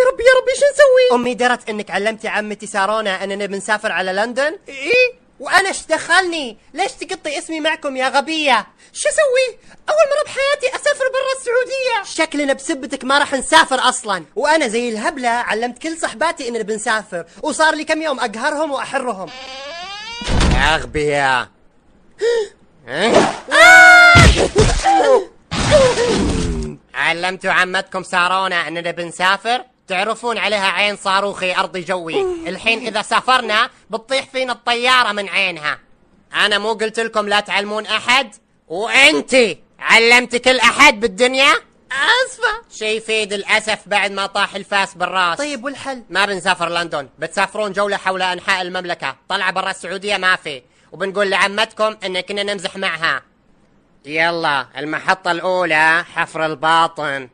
ربي يا ربي، شو نسوي؟ امي درت انك علمتي عمتي سارونا اننا بنسافر على لندن. ايه؟ وانا ايش دخلني؟ ليش تقطي اسمي معكم يا غبية؟ شو اسوي؟ اول مرة بحياتي اسافر برا السعودية. شكلنا بسبتك ما راح نسافر اصلا. وانا زي الهبلة علمت كل صحباتي اننا بنسافر، وصار لي كم يوم اقهرهم واحرهم. يا غبية. علمتوا عمتكم سارونا اننا بنسافر؟ تعرفون عليها عين صاروخي ارضي جوي. الحين اذا سافرنا بتطيح فينا الطيارة من عينها. انا مو قلت لكم لا تعلمون احد؟ وانتي علمتي كل احد بالدنيا؟ اسفة. شي يفيد الاسف بعد ما طاح الفاس بالراس. طيب والحل؟ ما بنسافر لندن، بتسافرون جولة حول انحاء المملكة. طلع برا السعودية ما في، وبنقول لعمتكم ان كنا نمزح معها. يلا المحطة الاولى حفر الباطن.